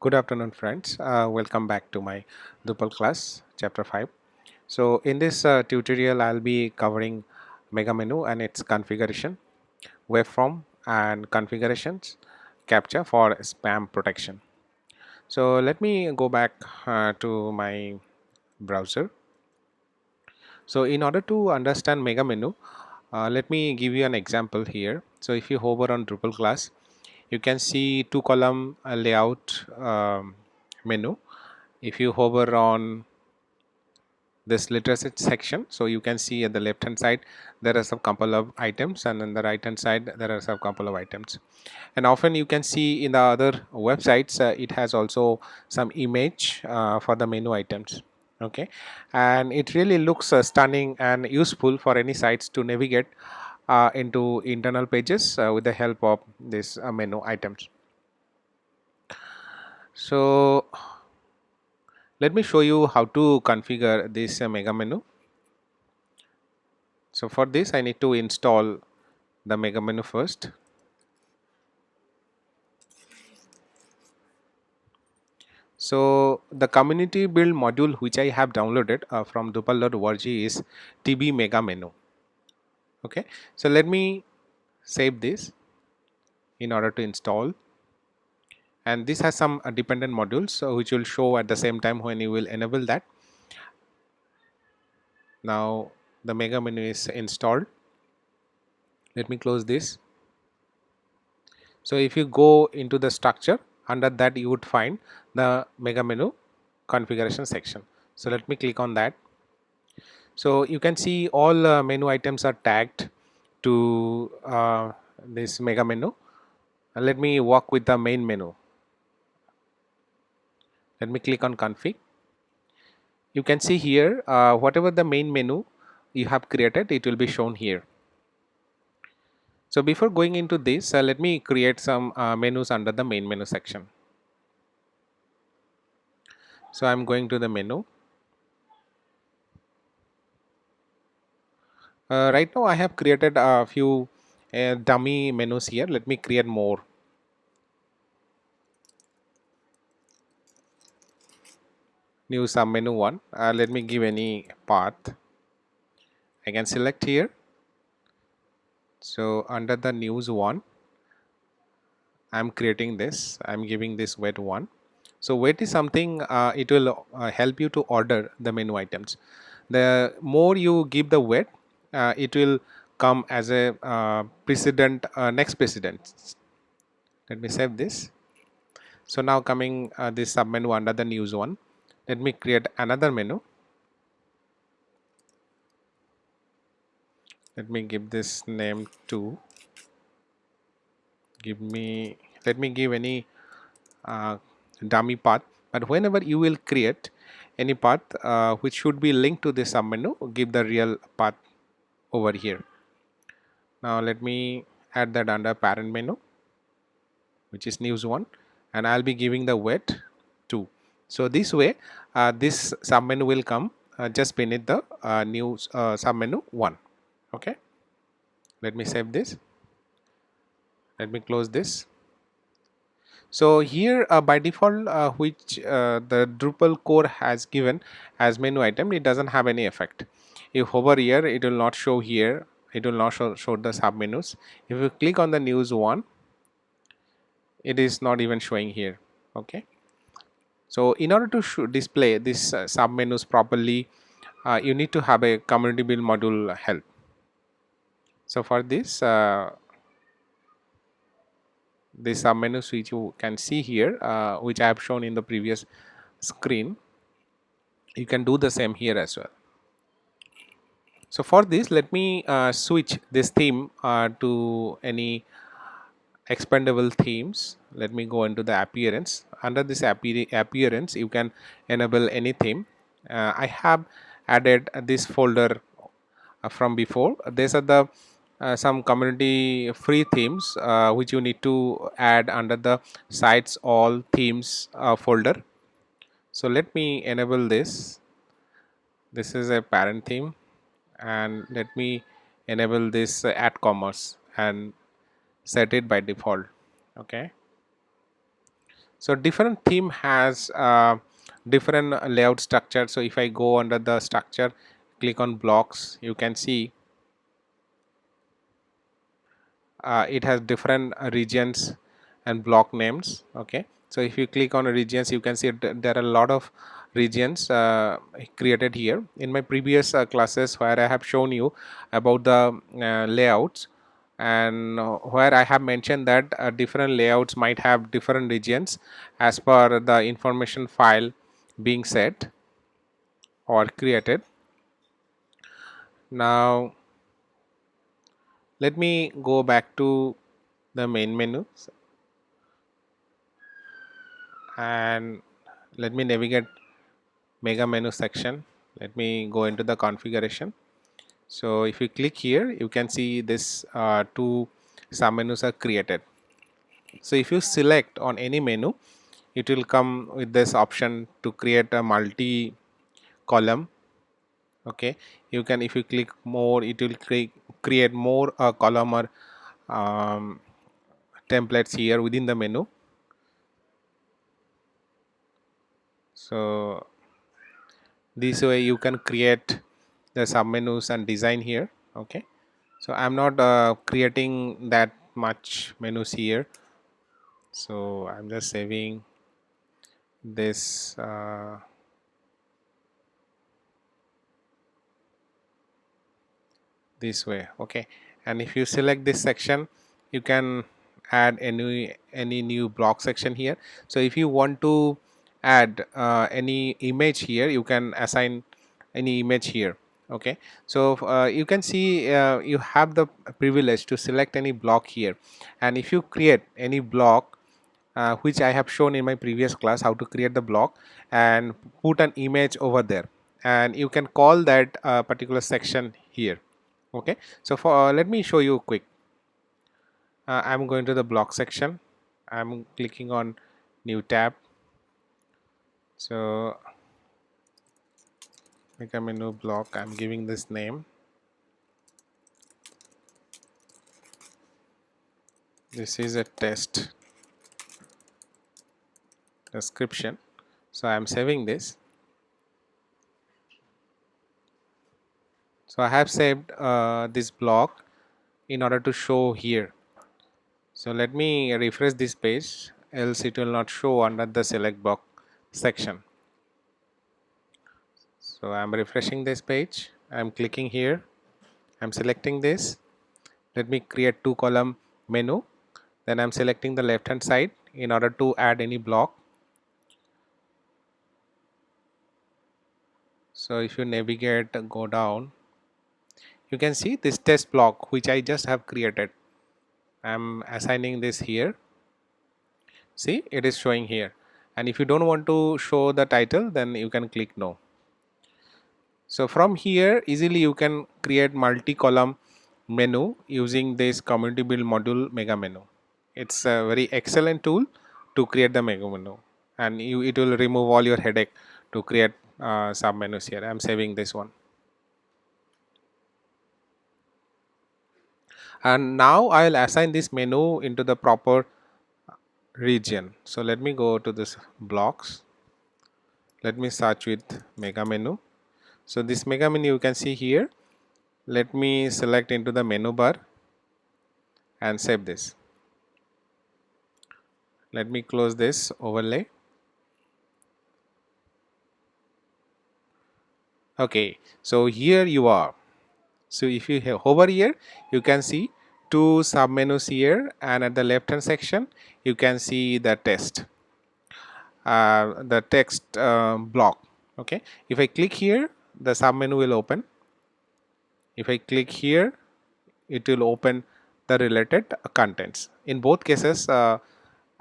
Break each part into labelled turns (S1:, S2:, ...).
S1: Good afternoon, friends. Welcome back to my Drupal class, Chapter 5. So, in this tutorial, I'll be covering Mega Menu and its configuration, webform and configurations, Captcha for spam protection. So, let me go back to my browser. So, in order to understand Mega Menu, let me give you an example here. So, if you hover on Drupal class, you can see two column layout menu. If you hover on this literature section, so you can see at the left hand side there are some couple of items, and on the right hand side there are some couple of items. And often you can see in the other websites it has also some image for the menu items. Okay, and it really looks stunning and useful for any sites to navigate into internal pages with the help of this menu items. So let me show you how to configure this mega menu. So for this I need to install the mega menu first. So the community build module which I have downloaded from drupal.org is tb mega menu. Okay, so let me save this in order to install, and this has some dependent modules which will show at the same time when you will enable that. Now the mega menu is installed. Let me close this. So if you go into the structure, under that you would find the mega menu configuration section. So let me click on that. So you can see all menu items are tagged to this mega menu. Let me work with the main menu. Let me click on config. You can see here whatever the main menu you have created, it will be shown here. So before going into this, let me create some menus under the main menu section. So I'm going to the menu. Right now I have created a few dummy menus here. Let me create more. New sub menu 1. Let me give any path. I can select here. So under the news 1, I'm creating this. I'm giving this weight 1. So weight is something it will help you to order the menu items. The more you give the weight, it will come as a precedent, next precedent. Let me save this. So now coming this sub menu under the news 1, let me create another menu. Let me give this name 2. Let me give any dummy path, but whenever you will create any path which should be linked to this submenu, give the real path over here. Now let me add that under parent menu, which is news 1, and I'll be giving the weight 2. So this way this submenu will come just beneath the news submenu 1. Okay, let me save this. Let me close this. So here by default which the Drupal core has given as menu item, it doesn't have any effect. If hover here, it will not show here, it will not show the sub menus. If you click on the news 1, it is not even showing here. Okay, so in order to display this sub menus properly, you need to have a community build module help. So for this this sub menus which you can see here, which I have shown in the previous screen, you can do the same here as well. So for this, let me switch this theme to any expandable themes. Let me go into the appearance. Under this appearance, you can enable any theme. I have added this folder from before. These are the some community free themes which you need to add under the sites all themes folder. So let me enable this. This is a parent theme, and let me enable this add commerce and set it by default. Okay, So different theme has different layout structure. So if I go under the structure, click on blocks, you can see it has different regions and block names. Okay, so if you click on regions, you can see there are a lot of regions created here. In my previous classes where I have shown you about the layouts, and where I have mentioned that different layouts might have different regions as per the information file being set or created. Now let me go back to the main menu and let me navigate mega menu section. Let me go into the configuration. So if you click here, you can see this two sub menus are created. So if you select on any menu, it will come with this option to create a multi column. Okay, you can, if you click more, it will create more column or um, templates here within the menu. So this way you can create the sub menus and design here. Okay, so I'm not creating that much menus here, so I'm just saving this this way. Okay, and if you select this section, you can add any new block section here. So if you want to add any image here, you can assign any image here. Okay, so you can see you have the privilege to select any block here, and if you create any block which I have shown in my previous class, how to create the block and put an image over there, and you can call that particular section here. Okay, so for let me show you quick. I'm going to the block section. I'm clicking on new tab. So make a menu block. I'm giving this name. This is a test description. So I'm saving this. So I have saved this block in order to show here. So let me refresh this page, else it will not show under the select block section. So I'm refreshing this page. I'm clicking here. I'm selecting this. Let me create two column menu. Then I'm selecting the left hand side in order to add any block. So if you navigate, go down, you can see this test block which I just have created. I'm assigning this here. See, it is showing here. And if you don't want to show the title, then you can click no. So from here easily you can create multi-column menu using this community build module mega menu. It's a very excellent tool to create the mega menu, and it will remove all your headache to create sub menus here. I'm saving this one. And now I'll assign this menu into the proper region. So let me go to this blocks. Let me search with mega menu. So this mega menu you can see here. Let me select into the menu bar and save this. Let me close this overlay. Okay, so here you are. So if you hover here, you can see two sub menus here, and at the left hand section you can see the text block. Okay, if I click here, the sub menu will open. If I click here, it will open the related contents. In both cases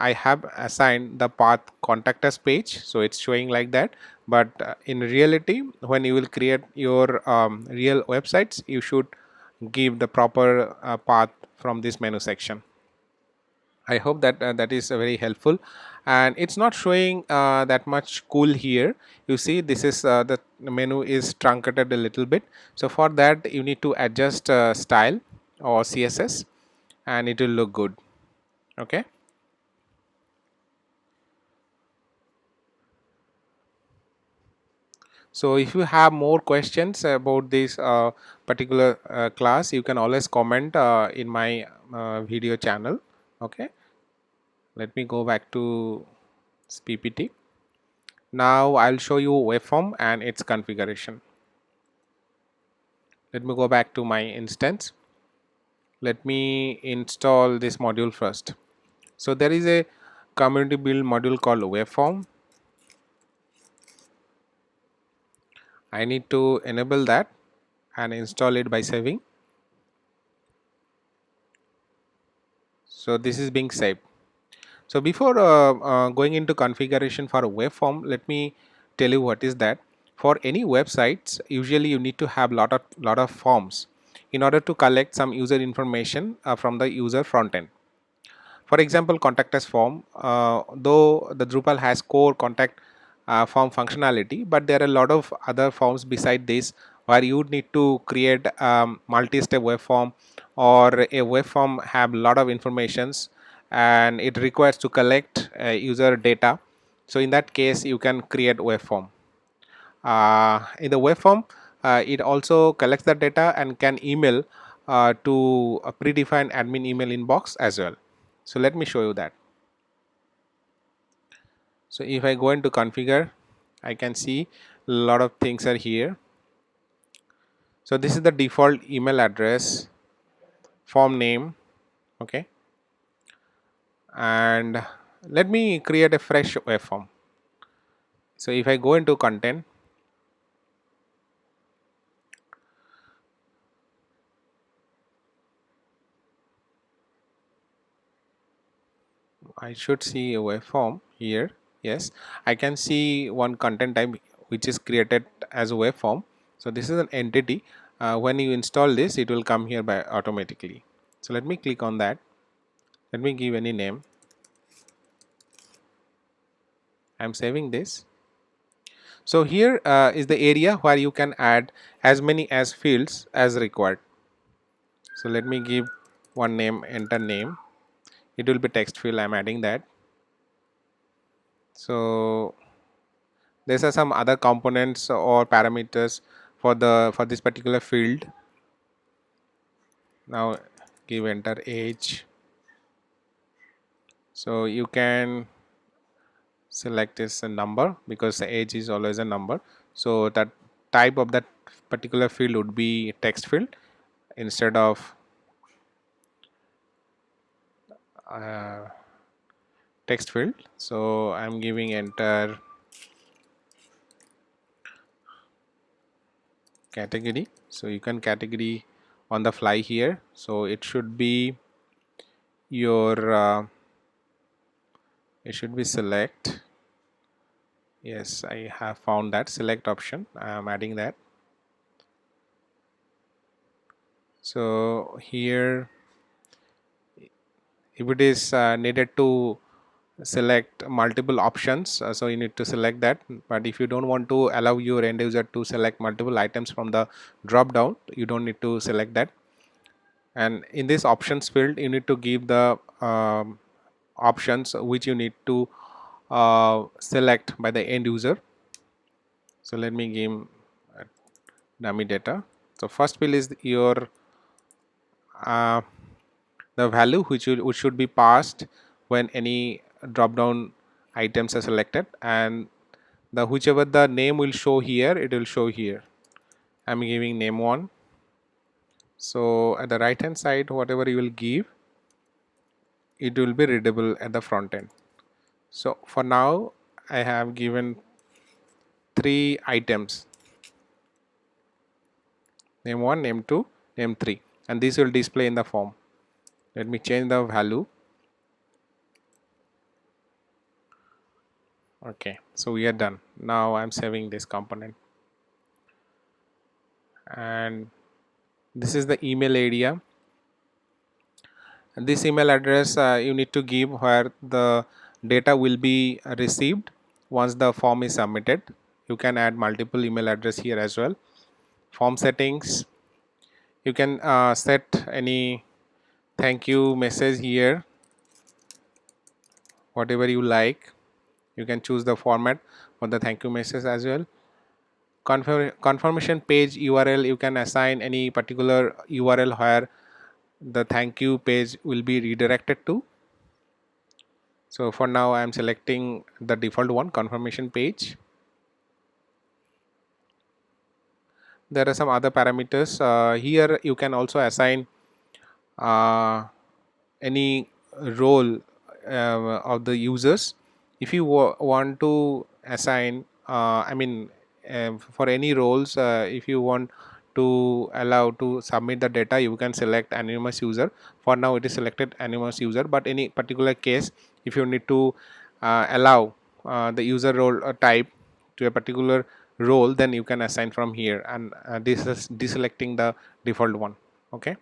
S1: I have assigned the path contact us page, so it's showing like that. But in reality, when you will create your real websites, you should give the proper path from this menu section. I hope that that is very helpful, and it's not showing that much cool here. You see, this is the menu is truncated a little bit. So for that, you need to adjust style or CSS, and it will look good. Okay. So if you have more questions about this particular class, you can always comment in my video channel. Okay, let me go back to PPT. Now I'll show you waveform and its configuration. Let me go back to my instance. Let me install this module first. So there is a community build module called waveform. I need to enable that and install it by saving. So this is being saved. So before going into configuration for a waveform, let me tell you what is that. For any websites, usually you need to have lot of forms in order to collect some user information from the user front end. For example, contact us form, though the Drupal has core contact form functionality, but there are a lot of other forms beside this where you need to create multi-step web form, or a web form have a lot of informations and it requires to collect user data. So in that case, you can create web form. In the web form, it also collects the data and can email to a predefined admin email inbox as well. So let me show you that. So if I go into configure, I can see a lot of things are here. So this is the default email address, form name, okay, and let me create a fresh web form. So if I go into content, I should see a web form here. Yes, I can see one content type which is created as a web form. So this is an entity. When you install this, it will come here by automatically. So let me click on that. Let me give any name. I'm saving this. So here is the area where you can add as many as fields as required. So let me give one name, enter name. It will be text field. I'm adding that. So there are some other components or parameters for this particular field. Now give enter age. So you can select this a number because the age is always a number. So that type of that particular field would be text field instead of text field. So I'm giving enter category. So you can category on the fly here. So it should be your it should be select. Yes, I have found that select option. I'm adding that. So here, if it is needed to select multiple options, so you need to select that. But if you don't want to allow your end user to select multiple items from the drop down, you don't need to select that. And in this options field, you need to give the options which you need to select by the end user. So let me give dummy data. So first field is your uh, the value which should be passed when any drop down items are selected, and the whichever the name will show here, it will show here. I'm giving name 1. So at the right hand side, whatever you will give, it will be readable at the front end. So for now, I have given 3 items, name 1, name 2, name 3, and this will display in the form. Let me change the value. Okay, so we are done. Now I'm saving this component, and this is the email area. And this email address you need to give where the data will be received once the form is submitted. You can add multiple email address here as well. Form settings, you can set any thank you message here, whatever you like. You can choose the format for the thank you message as well. Confirmation page URL, you can assign any particular URL where the thank you page will be redirected to. So for now I am selecting the default one, confirmation page. There are some other parameters. Here you can also assign uh, any role of the users. If you want to assign for any roles, if you want to allow to submit the data, you can select anonymous user. For now it is selected anonymous user, but any particular case, if you need to allow the user role type to a particular role, then you can assign from here, and this is deselecting the default one. Okay,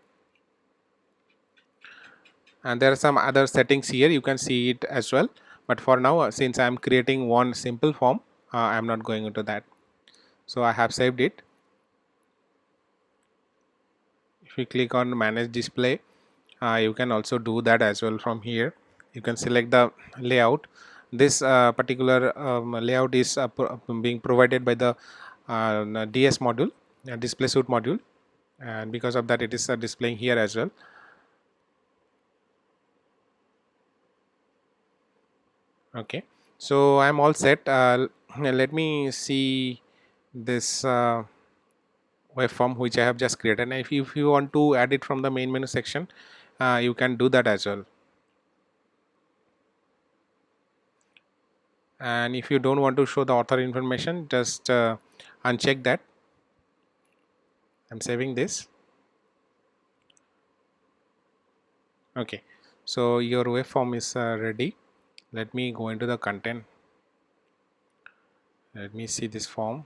S1: and there are some other settings here, you can see it as well, but for now since I am creating one simple form, I am not going into that. So I have saved it. If you click on manage display, you can also do that as well. From here you can select the layout. This particular layout is being provided by the DS module, display suite module, and because of that it is displaying here as well. Okay, so I'm all set. Let me see this web form which I have just created, and if you want to add it from the main menu section, you can do that as well. And if you don't want to show the author information, just uncheck that. I'm saving this. Okay, so your web form is ready. Let me go into the content. Let me see this form.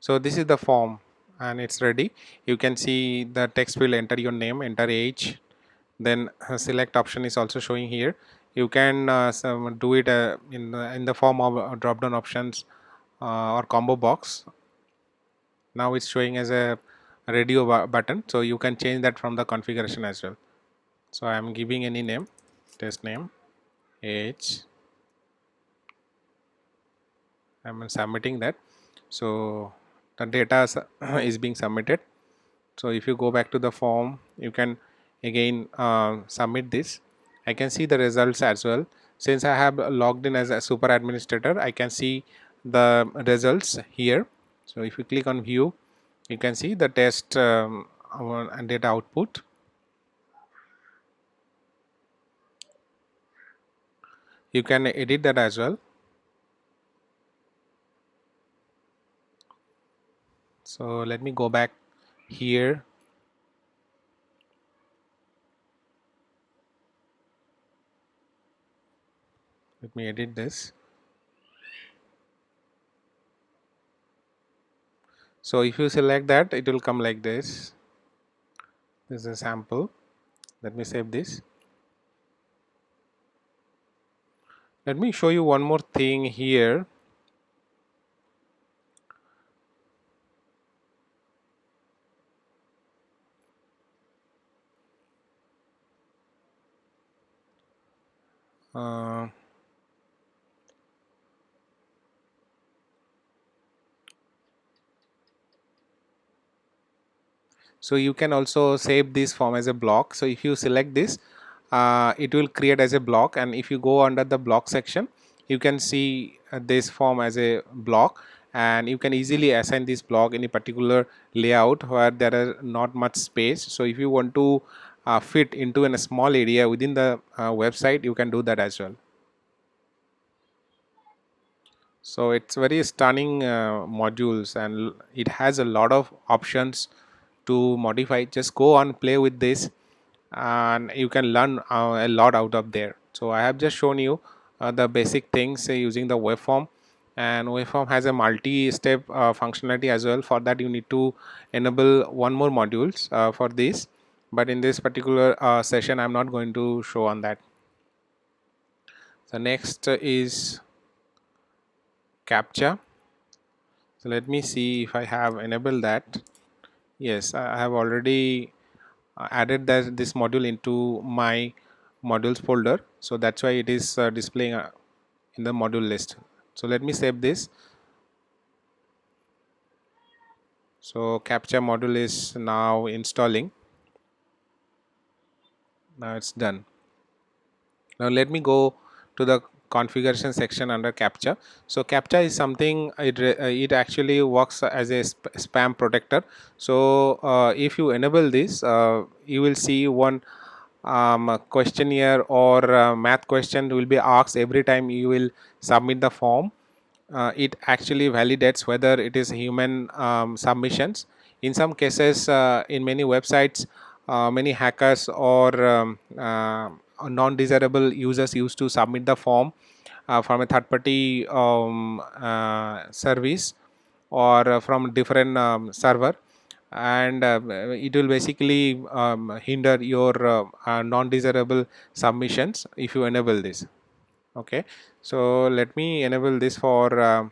S1: So this is the form and it's ready. You can see the text will enter your name, enter age, then select option is also showing here. You can do it in the form of drop down options or combo box. Now it's showing as a radio button, so you can change that from the configuration as well. So I am giving any name, test name, age. I am submitting that. So the data is being submitted. So if you go back to the form, you can again submit this. I can see the results as well. Since I have logged in as a super administrator, I can see the results here. So if you click on view, you can see the test and data output. You can edit that as well. So let me go back here. Let me edit this. So if you select that, it will come like this. This is a sample. Let me save this. Let me show you one more thing here. Uh, so you can also save this form as a block. So if you select this, it will create as a block, and if you go under the block section, you can see this form as a block, and you can easily assign this block in a particular layout where there are not much space. So if you want to fit into a small area within the website, you can do that as well. So it's very stunning modules, and it has a lot of options to modify. Just go on, play with this, and you can learn a lot out of there. So I have just shown you the basic things using the web form, and web form has a multi-step functionality as well. For that you need to enable one more modules for this, but in this particular session I'm not going to show on that. The next is Captcha. So let me see if I have enabled that. Yes, I have already added this module into my modules folder, so that's why it is displaying in the module list. So let me save this. So Captcha module is now installing. Now it's done. Now let me go to the configuration section under Captcha. So Captcha is something, it actually works as a spam protector. So if you enable this, you will see one questionnaire or math question will be asked every time you will submit the form. It actually validates whether it is human submissions. In some cases, in many websites, many hackers or non-desirable users used to submit the form from a third-party service or from different server, and it will basically hinder your non-desirable submissions if you enable this. Okay, so let me enable this for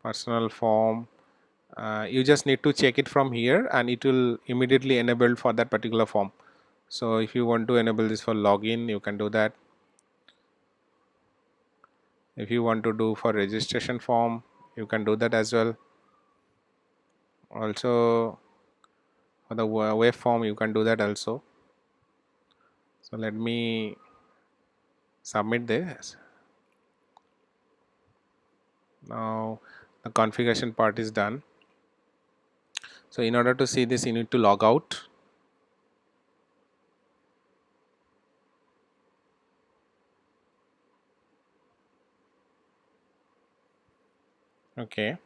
S1: personal form. You just need to check it from here and it will immediately enable for that particular form. So if you want to enable this for login, you can do that. If you want to do for registration form, you can do that as well. Also for the wave form, you can do that also. So let me submit this. Now the configuration part is done. So in order to see this, you need to log out. Okay,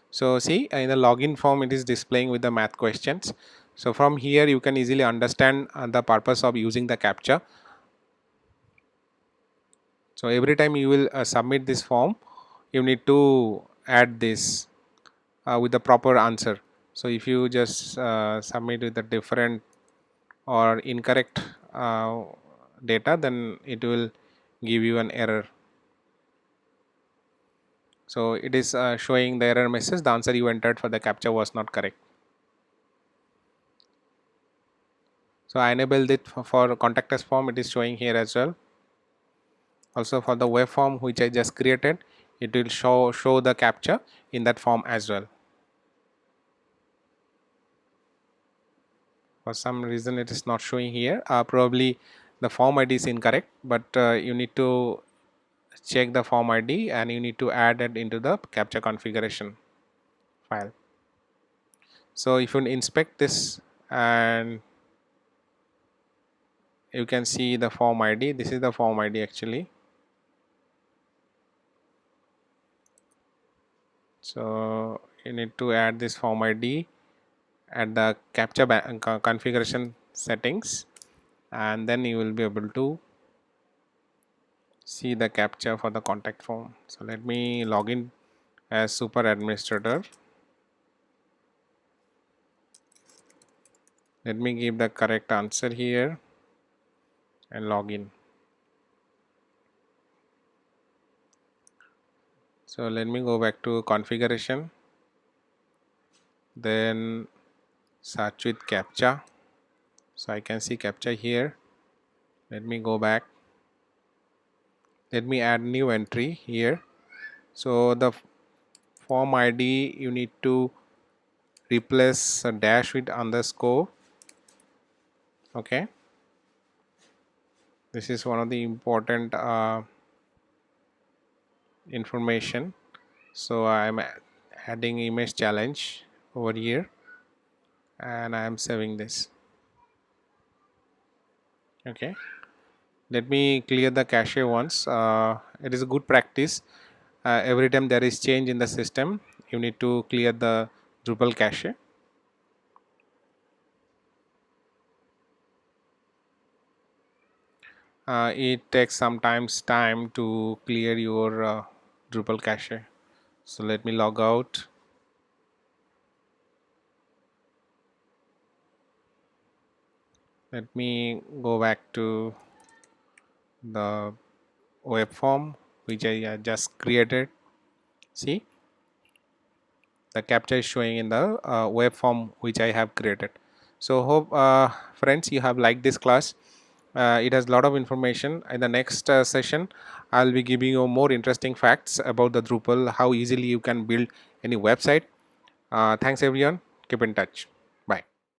S1: so see, in the login form it is displaying with the math questions. So from here you can easily understand the purpose of using the Captcha. So every time you will submit this form, you need to add this with the proper answer. So if you just submit with the different or incorrect data, then it will give you an error. So it is showing the error message, the answer you entered for the Captcha was not correct. So I enabled it for contact us form, it is showing here as well. Also for the web form which I just created, it will show the Captcha in that form as well. For some reason it is not showing here, probably the form ID is incorrect, but you need to check the form ID and you need to add it into the Captcha configuration file. So if you inspect this, and you can see the form ID, this is the form ID actually. So you need to add this form ID at the Captcha configuration settings, and then you will be able to see the Captcha for the contact form. So let me log in as super administrator. Let me give the correct answer here and log in. So let me go back to configuration, then search with Captcha. So I can see Captcha here. Let me go back. Let me add new entry here. So the form ID, you need to replace a dash with underscore. Okay, this is one of the important information. So I am adding image challenge over here and I am saving this. Okay, let me clear the cache once. It is a good practice. Every time there is change in the system, you need to clear the Drupal cache. It takes sometimes time to clear your Drupal cache. So let me log out. Let me go back to the web form which I just created. See, the Captcha is showing in the web form which I have created. So hope friends you have liked this class. It has a lot of information. In the next session, I'll be giving you more interesting facts about the Drupal, how easily you can build any website. Thanks everyone. Keep in touch.